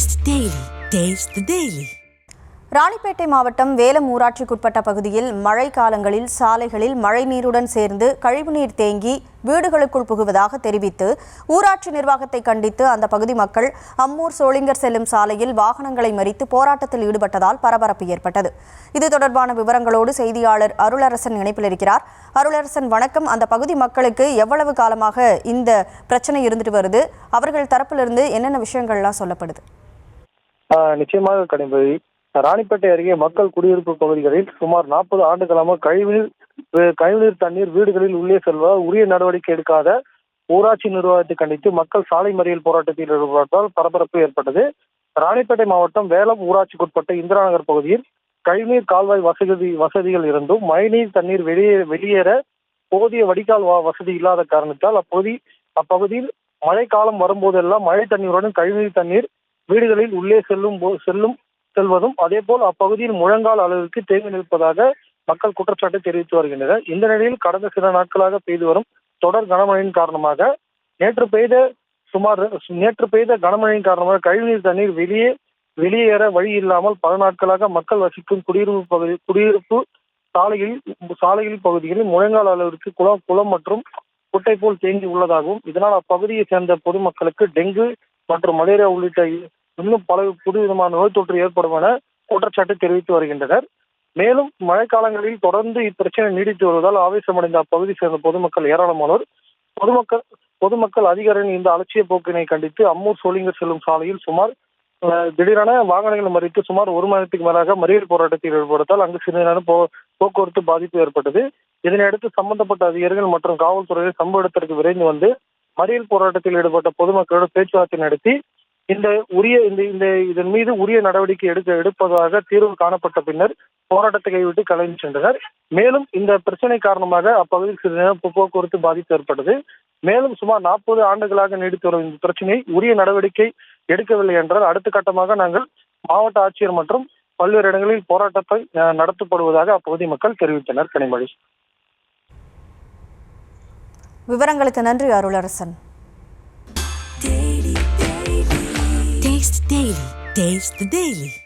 Taste the Daily. Ranipet மாவட்டம் வேலம் ஊராட்சிக்குட்பட்ட பகுதியில் மழை காலங்களில் சாலைகளில் மழைநீருடன் சேர்ந்து கழிவுநீர் தேங்கி வீடுகளுக்குள் புகுவதாக தெரிவித்து ஊராட்சி நிர்வாகத்தை கண்டித்து அந்த பகுதி மக்கள் அம்மூர் சோளிங்கர் செல்லும் சாலையில் வாகனங்களை மறித்து போராட்டத்தில் ஈடுபட்டதால் பரபரப்பு ஏற்பட்டது. இது தொடர்பான விவரங்களோடு செய்தியாளர் அருளரசன் இணைப்பில் இருக்கிறார். அருளரசன், வணக்கம். அந்த பகுதி மக்களுக்கு எவ்வளவு காலமாக இந்த பிரச்சனை இருந்துட்டு வருது? அவர்கள் தரப்பிலிருந்து என்னென்ன விஷயங்கள்லாம் சொல்லப்படுது? நிச்சயமாக கணிப்பது, ராணிப்பேட்டை அருகே மக்கள் குடியிருப்பு பகுதிகளில் சுமார் 40 ஆண்டுகளாக கழிவுநீர் தண்ணீர் வீடுகளில் உள்ளே செல்வதால் உரிய நடவடிக்கை எடுக்காத ஊராட்சி நிர்வாகத்தை கண்டித்து மக்கள் சாலை மறியல் போராட்டத்தில் ஈடுபட்டதால் பரபரப்பு ஏற்பட்டது. ராணிப்பேட்டை மாவட்டம் வேலம் ஊராட்சிக்குட்பட்ட இந்திரா நகர் பகுதியில் கழிவுநீர் கால்வாய் வசதிகள் இருந்தும் மழைநீர் தண்ணீர் வெளியேற போதிய வடிகால் வசதி இல்லாத காரணத்தால் அப்பகுதியில் மழைக்காலம் வரும்போதெல்லாம் மழை தண்ணீருடன் கழிவுநீர் தண்ணீர் வீடுகளில் உள்ளே செல்வதும் அதேபோல் அப்பகுதியில் முழங்கால் அளவிற்கு தேங்கி நிற்பதாக மக்கள் குற்றச்சாட்டை தெரிவித்து வருகின்றனர். இந்த நிலையில் கடந்த சில நாட்களாக பெய்து வரும் தொடர் கனமழையின் காரணமாக நேற்று பெய்த கனமழையின் காரணமாக கழிவுநீர் தண்ணீர் வெளியேற வழி இல்லாமல் பல நாட்களாக மக்கள் வசிக்கும் குடியிருப்பு சாலையில் பகுதிகளில் முழங்கால் அளவிற்கு குளம் மற்றும் குட்டை போல் தேங்கி உள்ளதாகவும் இதனால் அப்பகுதியை சேர்ந்த பொதுமக்களுக்கு டெங்கு மற்றும் மலேரியா உள்ளிட்ட இன்னும் பல புதுவிதமான நோய் தொற்று ஏற்படும் என குற்றச்சாட்டு தெரிவித்து வருகின்றனர். மேலும் மழைக்காலங்களில் தொடர்ந்து இப்பிரச்சனை நீடித்து வருவதால் ஆவேசமடைந்த அப்பகுதி சேர்ந்த பொதுமக்கள் ஏராளமானோர் பொதுமக்கள் அதிகாரிகளின் இந்த அலட்சிய போக்கினை கண்டித்து அம்மூர் சோளிங்கர் செல்லும் சாலையில் திடீரென வாகனங்களை மறித்து சுமார் 1 மணி நேரத்துக்கு மேலாக மறியல் போராட்டத்தில் ஈடுபடுத்தால் அங்கு சிறிது நேரம் போக்குவரத்து பாதிப்பு ஏற்பட்டது. இதனையடுத்து சம்பந்தப்பட்ட அதிகாரிகள் மற்றும் காவல்துறையில் சம்பவ இடத்திற்கு விரைந்து வந்து மறியல் போராட்டத்தில் ஈடுபட்ட பொதுமக்களோடு பேச்சுவார்த்தை நடத்தி இதன் மீது உரிய நடவடிக்கை எடுப்பதாக தீர்வு காணப்பட்ட பின்னர் போராட்டத்தை கைவிட்டு கலைந்து சென்றனர். மேலும் இந்த பிரச்சனை காரணமாக அப்பகுதியில் சிறிது நேரம் போக்குவரத்து பாதிப்பு ஏற்பட்டது. மேலும் சுமார் 40 ஆண்டுகளாக நீடித்து வரும் இந்த பிரச்சனையை உரிய நடவடிக்கை எடுக்கவில்லை என்றால் அடுத்த கட்டமாக நாங்கள் மாவட்ட ஆட்சியர் மற்றும் பல்வேறு இடங்களில் போராட்டத்தை நடத்தப்படுவதாக அப்பகுதி மக்கள் தெரிவித்தனர். கனிமொழி, விவரங்களுக்கு நன்றி அருளரசன். Taste the Daily.